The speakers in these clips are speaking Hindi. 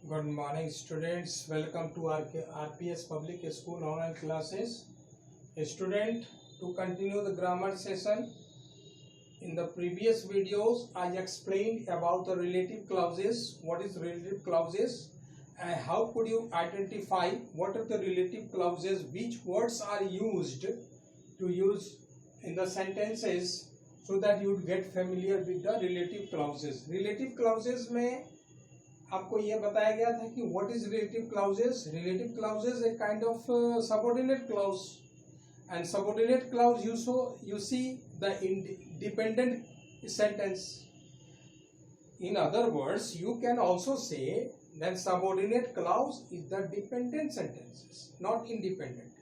Good morning, students. Welcome to RPS Public School online classes. Student, to continue the grammar session. In the previous videos, I explained about the relative clauses. What is relative clauses? And how could you identify what are the relative clauses? Which words are used to use in the sentences so that you would get familiar with the relative clauses. Relative clauses में आपको यह बताया गया था कि what is relative clauses. Relative clauses a kind of subordinate clause and subordinate clause you see the independent sentence. In other words, you can also say that subordinate clause is the dependent sentences, not independent.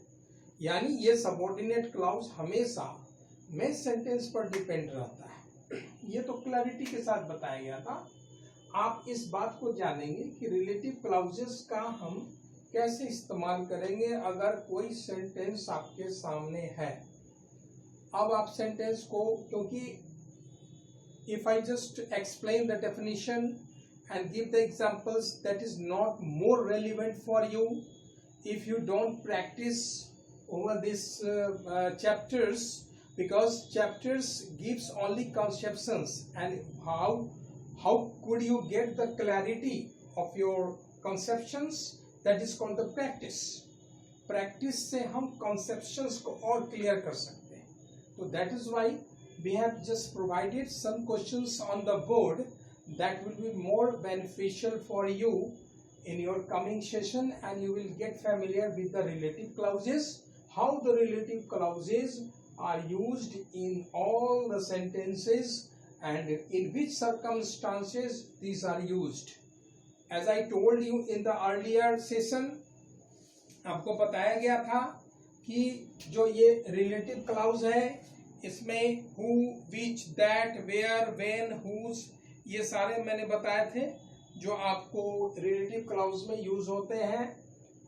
यानी ये subordinate clause हमेशा मेन सेंटेंस पर डिपेंड रहता है. ये तो क्लैरिटी के साथ बताया गया था. आप इस बात को जानेंगे कि रिलेटिव क्लाउजेस का हम कैसे इस्तेमाल करेंगे अगर कोई सेंटेंस आपके सामने है. अब आप सेंटेंस को, क्योंकि if I just explain the definition and give the examples, that is not more relevant for you if you don't practice over this chapters, because chapters gives only conceptions, and how could you get the clarity of your conceptions? That is called the practice. Practice से हम conceptions को और clear कर सकते हैं. So that is why we have just provided some questions on the board that will be more beneficial for you in your coming session, and you will get familiar with the relative clauses, how the relative clauses are used in all the sentences and in which circumstances these are used. As I told you in the earlier session, आपको बताया गया था कि जो ये relative clause है इसमें who, which, that, where, when, whose, ये सारे मैंने बताए थे जो आपको relative clause में यूज होते हैं.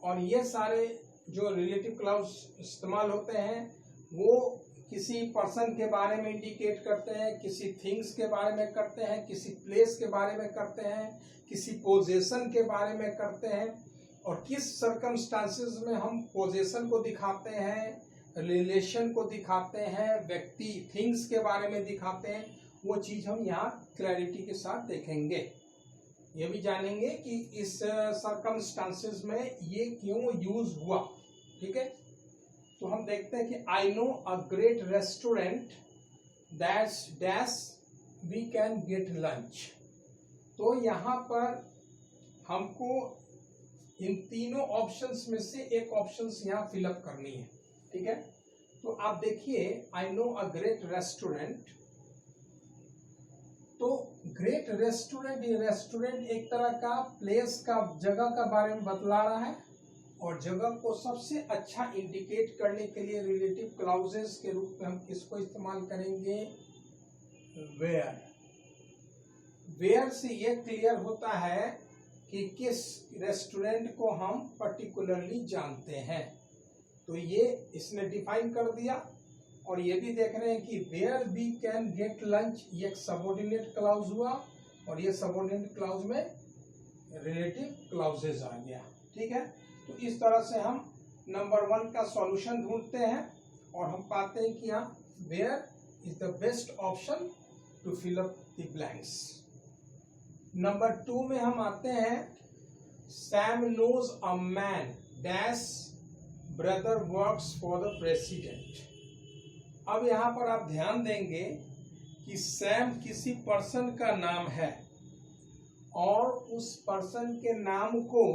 और ये सारे जो relative clause इस्तेमाल होते हैं वो किसी पर्सन के बारे में इंडिकेट करते हैं, किसी थिंग्स के बारे में करते हैं, किसी प्लेस के बारे में करते हैं, किसी पोजेशन के बारे में करते हैं, और किस सर्कमस्टांसेस में हम पोजेशन को दिखाते हैं, रिलेशन को दिखाते हैं, व्यक्ति थिंग्स के बारे में दिखाते हैं, वो चीज हम यहाँ क्लैरिटी के साथ देखेंगे. ये भी जानेंगे कि इस सर्कमस्टांसेस में ये क्यों यूज हुआ. ठीक है, तो हम देखते हैं कि I know a great restaurant that's dash we can get lunch. तो यहाँ पर हमको इन तीनों ऑप्शंस में से एक ऑप्शंस यहाँ फिलअप करनी है. ठीक है, तो आप देखिए आई नो अ ग्रेट रेस्टोरेंट. तो ग्रेट रेस्टोरेंट, ये रेस्टोरेंट एक तरह का प्लेस का, जगह का बारे में बतला रहा है, और जगह को सबसे अच्छा इंडिकेट करने के लिए रिलेटिव क्लाउजेस के रूप में हम किसको इस्तेमाल करेंगे? वेयर. वेयर से ये क्लियर होता है कि किस रेस्टोरेंट को हम पर्टिकुलरली जानते हैं. तो ये इसने डिफाइन कर दिया. और ये भी देख रहे हैं कि where we can get lunch, ये एक सबऑर्डिनेट क्लाउज हुआ, और ये सबऑर्डिनेट क्लाउज में रिलेटिव क्लाउजेस आ गया. ठीक है, तो इस तरह से हम नंबर 1 का सॉल्यूशन ढूंढते हैं और हम पाते हैं कि यहाँ where is the best option to fill up the blanks. Number 2 में हम आते हैं Sam knows a man dash brother works for the president. अब यहाँ पर आप ध्यान देंगे कि सैम किसी पर्सन का नाम है, और उस पर्सन के नाम को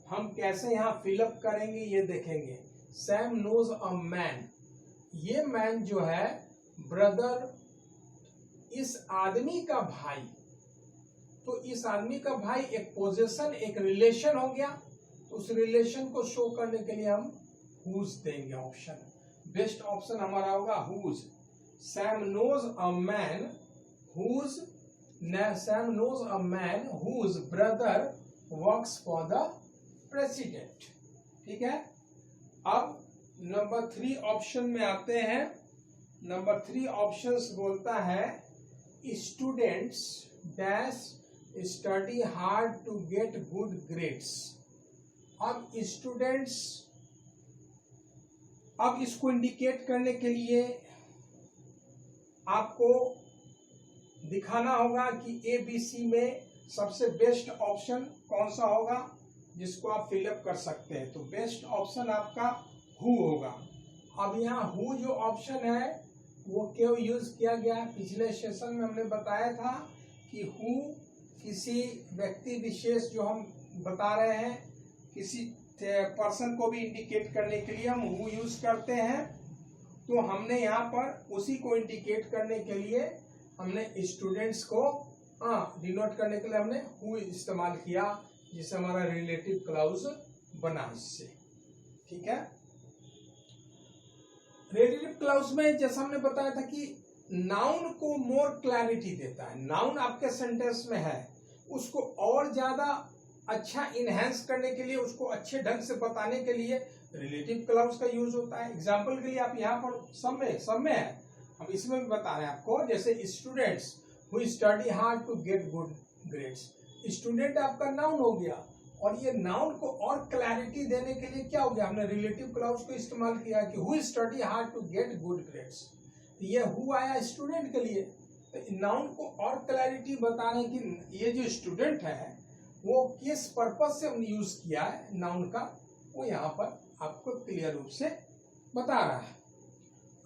हम कैसे यहाँ फिलअप करेंगे ये देखेंगे. सैम नोज अ मैन, ये मैन जो है ब्रदर, इस आदमी का भाई. तो इस आदमी का भाई एक पोजीशन, एक रिलेशन हो गया. तो उस रिलेशन को शो करने के लिए हम हुज देंगे ऑप्शन. बेस्ट ऑप्शन हमारा होगा whose. Sam knows a man whose, Sam knows a man whose brother works for the president. ठीक है, अब नंबर 3 ऑप्शन में आते हैं. नंबर 3 ऑप्शंस बोलता है students dash study hard to get good grades. अब स्टूडेंट्स, अब इसको इंडिकेट करने के लिए आपको दिखाना होगा कि ए बी सी में सबसे बेस्ट ऑप्शन कौन सा होगा जिसको आप फिलअप कर सकते हैं। तो बेस्ट ऑप्शन आपका हु होगा। अब यहाँ हु जो ऑप्शन है वो क्यों यूज किया गया है? पिछले सेशन में हमने बताया था कि हु किसी व्यक्ति विशेष जो हम बता रहे हैं, किसी पर्सन को भी इंडिकेट करने के लिए हम हु यूज करते हैं। तो हमने यहाँ पर उसी को इंडिकेट करने के लिए हमने स्टूडेंट्स को डिनोट करने के लिए हमने हु इस्तेमाल किया, जिससे हमारा रिलेटिव क्लाउज बना इससे। ठीक है, रिलेटिव क्लाउज में जैसा हमने बताया था कि नाउन को मोर क्लैरिटी देता है। नाउन आपके सेंटेंस में है, उसको और ज्यादा अच्छा इनहेंस करने के लिए, उसको अच्छे ढंग से बताने के लिए रिलेटिव क्लाउज का यूज होता है। एग्जाम्पल के लिए आप यहाँ पर सब में है, हम इसमें भी बता रहे हैं आपको। जैसे students who study hard to get good grades, student आपका नाउन हो गया, और ये नाउन को और क्लैरिटी देने के लिए क्या हो गया, हमने रिलेटिव क्लाउज को इस्तेमाल किया कि who study hard to get good grades. ये हु आया स्टूडेंट के लिए, तो नाउन को और क्लैरिटी बताने की ये जो स्टूडेंट है वो किस पर्पज से हमने यूज किया है नाउन का, वो यहाँ पर आपको क्लियर रूप से बता रहा है।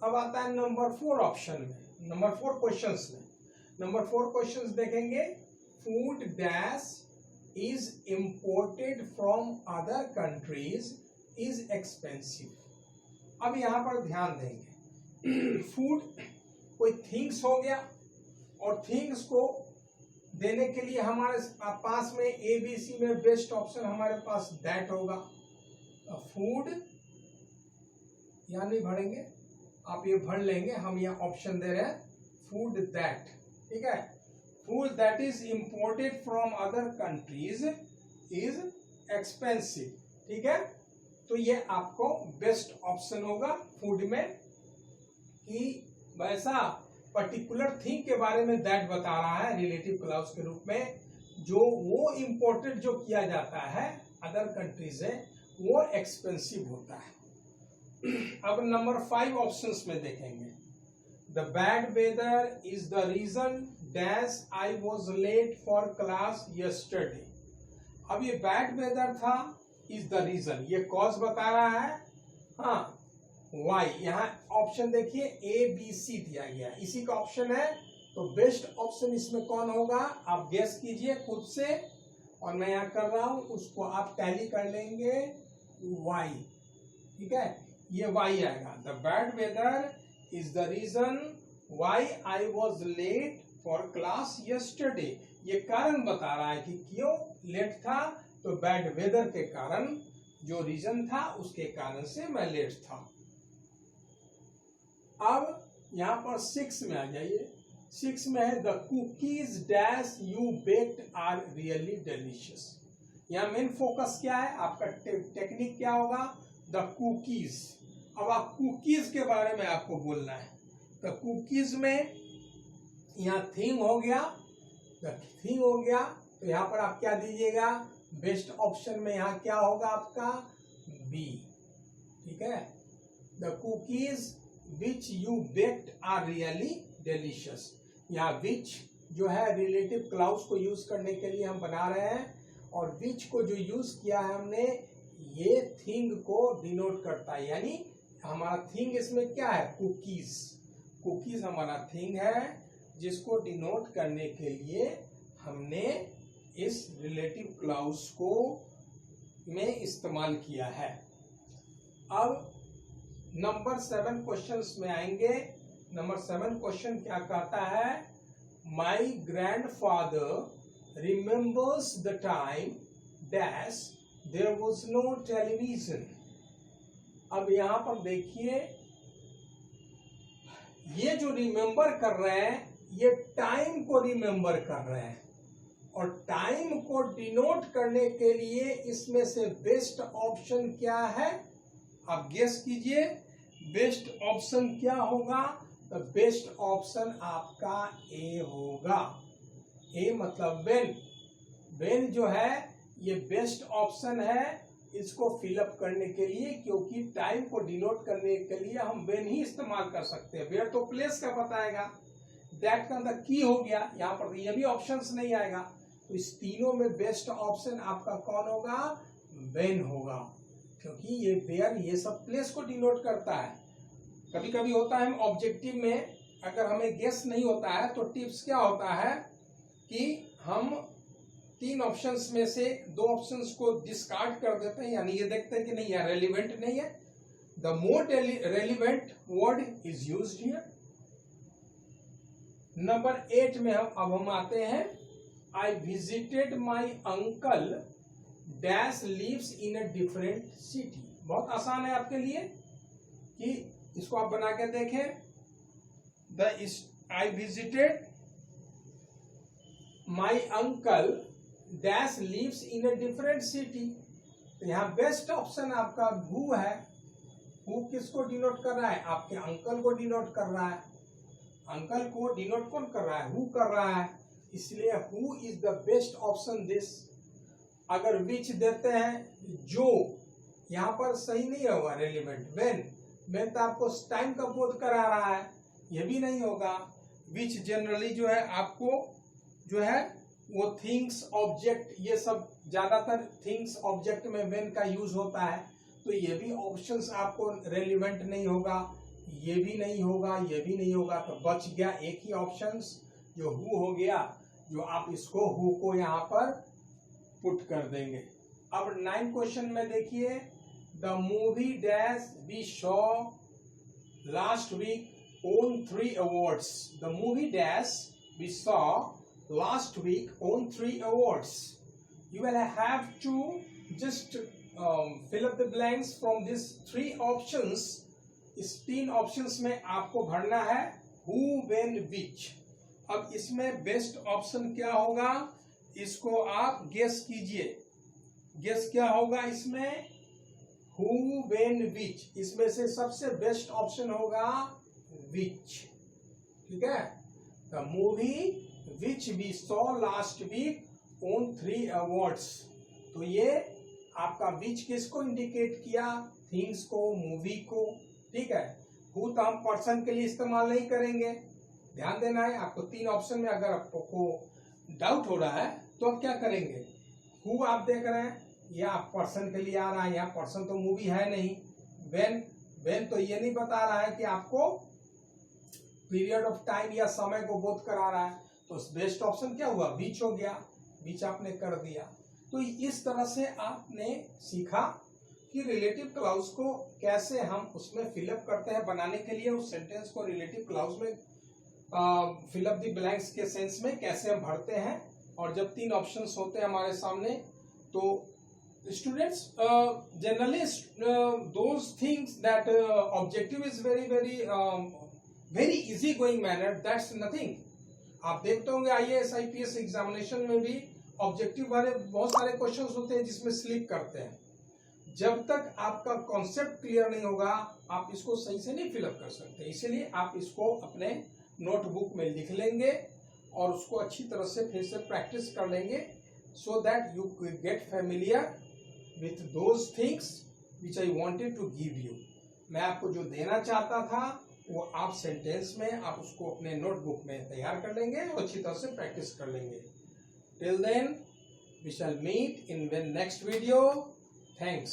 अब आता है नंबर 4 ऑप्शन में, नंबर 4 क्वेश्चंस में। नंबर 4 क्वेश्चंस देखेंगे, food dash is imported from other countries is expensive। अब यहाँ पर ध्यान देंगे, फूड कोई थिंग्स हो गया, और थिंग्स को देने के लिए हमारे पास में ए बी सी में बेस्ट ऑप्शन हमारे पास दैट होगा। फूड यहाँ नहीं भरेंगे, आप ये भर लेंगे, हम यहाँ ऑप्शन दे रहे हैं फूड दैट। ठीक है, food that is imported from other countries is expensive। ठीक है, तो ये आपको बेस्ट ऑप्शन होगा फूड में, कि वैसा पर्टिकुलर थिंग के बारे में दैट बता रहा है रिलेटिव क्लाउज के रूप में, जो वो इंपोर्टेड जो किया जाता है अदर कंट्री से वो एक्सपेंसिव होता है। अब नंबर 5 ऑप्शंस में देखेंगे, the bad weather is the reason dash I was late for class yesterday. अब ये बैड वेदर था, इज द रीजन, ये कॉज बता रहा है। हाँ, वाई, यहाँ ऑप्शन देखिए ए बी सी दिया गया, इसी का ऑप्शन है। तो बेस्ट ऑप्शन इसमें कौन होगा, आप गेस कीजिए खुद से, और मैं यहाँ कर रहा हूं, उसको आप टैली कर लेंगे, वाई। ठीक है, ये वाई आएगा। The bad weather is the reason why I was late for class yesterday. ये कारण बता रहा है कि क्यों लेट था, तो बैड वेदर के कारण, जो रीजन था उसके कारण से मैं लेट था। अब यहाँ पर 6 में आ जाइए। 6 में है, the cookies dash you baked are really delicious. यहाँ मेन फोकस क्या है आपका, टेक्निक क्या होगा, द कुकीज। अब आप कुकीज के बारे में आपको बोलना है। द कुकीज में यहाँ थिंग हो गया, थिंग हो गया, तो यहाँ पर आप क्या दीजिएगा, बेस्ट ऑप्शन में यहाँ क्या होगा आपका, बी। ठीक है, the cookies which you baked are really delicious. यहाँ विच जो है रिलेटिव क्लाउज को यूज करने के लिए हम बना रहे हैं, और विच को जो यूज किया है हमने, ये थिंग को डिनोट करता है, यानी हमारा थिंग इसमें क्या है, कुकीज। कुकीज हमारा थिंग है, जिसको डिनोट करने के लिए हमने इस रिलेटिव क्लाउज को में इस्तेमाल किया है। अब नंबर 7 क्वेश्चंस में आएंगे। नंबर 7 क्वेश्चन क्या कहता है, my grandfather remembers the time dash there was no television. अब यहां पर देखिए, ये जो रिमेम्बर कर रहे हैं, ये टाइम को रिमेम्बर कर रहे हैं, और टाइम को डिनोट करने के लिए इसमें से बेस्ट ऑप्शन क्या है, आप गेस कीजिए बेस्ट ऑप्शन क्या होगा। तो बेस्ट ऑप्शन आपका ए होगा। ए मतलब वेन, व्हेन जो है ये बेस्ट ऑप्शन है इसको फिलअप करने के लिए, क्योंकि टाइम को डिनोट करने के लिए हम व्हेन ही इस्तेमाल कर सकते हैं। वेयर तो प्लेस का बताएगा, दैट का अंदर की हो गया, यहाँ पर ये भी ऑप्शंस नहीं आएगा। तो इस तीनों में बेस्ट ऑप्शन आपका कौन होगा? व्हेन होगा, क्योंकि ये वेयर ये सब प्लेस को डिनोट करता है। कभी कभी होता है हम ऑब्जेक्टिव में अगर हमें गेस नहीं होता है तो टिप्स क्या होता है कि हम 3 ऑप्शंस में से 2 ऑप्शंस को डिस्कार्ड कर देते हैं, यानी ये देखते हैं कि नहीं यार रेलिवेंट नहीं है। The more relevant word is used here. Number 8 में हम आते हैं, I visited my uncle dash lives in a different city. बहुत आसान है आपके लिए कि इसको आप बना के देखें। I visited my uncle dash lives in a different city. तो यहाँ बेस्ट ऑप्शन आपका हु है। हु किसको डिनोट कर रहा है? आपके अंकल को डिनोट कर रहा है। अंकल को डिनोट कौन कर रहा है? हु कर रहा है, इसलिए who is the best option this. अगर विच देते हैं जो, यहाँ पर सही नहीं होगा रेलिवेंट। व्हेन तो आपको टाइम का बोध करा रहा है, ये भी नहीं होगा। विच जनरली जो है आपको जो है वो थिंग्स ऑब्जेक्ट, ये सब ज्यादातर थिंग्स ऑब्जेक्ट में व्हेन का यूज होता है, तो ये भी ऑप्शंस आपको रेलिवेंट नहीं होगा, ये भी नहीं होगा, ये भी नहीं होगा। तो बच गया एक ही ऑप्शंस जो हु हो गया, जो आप इसको हु को यहाँ पर पुट कर देंगे। अब 9 क्वेश्चन में देखिए, the movie dash we saw last week won 3 awards. The movie dash we saw last week won 3 awards. You will have to just fill up the blanks from these 3 options. इस 3 ऑप्शंस में आपको भरना है who, when, which. अब इसमें बेस्ट ऑप्शन क्या होगा इसको आप गेस कीजिए। गेस क्या होगा इसमें? who, when, which। इसमें से सबसे बेस्ट ऑप्शन होगा which। ठीक है, the movie which we saw last week won 3 awards। तो ये आपका विच किसको इंडिकेट किया? थिंग्स को, मूवी को। ठीक है, हु तो हम पर्सन के लिए इस्तेमाल नहीं करेंगे, ध्यान देना है आपको। 3 ऑप्शन में अगर आपको डाउट हो रहा है तो आप क्या करेंगे? हु आप देख रहे हैं, या पर्सन के लिए आ रहा है, या पर्सन तो मूवी है नहीं। व्हेन तो ये नहीं बता रहा है कि आपको पीरियड ऑफ टाइम या समय को बोध करा रहा है, तो बेस्ट ऑप्शन क्या हुआ? बीच हो गया, बीच आपने कर दिया। तो इस तरह से आपने सीखा कि रिलेटिव क्लाउज को कैसे हम उसमें फिलअप करते हैं। बनाने के लिए उस सेंटेंस को रिलेटिव क्लाउज में फिलअप द ब्लैंक्स के सेंस में कैसे हम भरते हैं। और जब 3 ऑप्शंस होते हैं हमारे सामने, तो students generally those things that objective is very easy going manner, that's nothing. आप देखते होंगे IAS IPS एग्जामिनेशन में भी ऑब्जेक्टिव वाले बहुत सारे क्वेश्चंस होते हैं जिसमें स्लिप करते हैं। जब तक आपका कॉन्सेप्ट क्लियर नहीं होगा आप इसको सही से नहीं फिलअप कर सकते। इसीलिए आप इसको अपने नोटबुक में लिख लेंगे और उसको अच्छी तरह से फिर से प्रैक्टिस कर लेंगे, so that you get familiar with those things which I wanted to give you. मैं आपको जो देना चाहता था वो आप सेंटेंस में आप उसको अपने नोटबुक में तैयार कर लेंगे और अच्छी तरह से प्रैक्टिस कर लेंगे। Till then we shall meet in the next video. Thanks.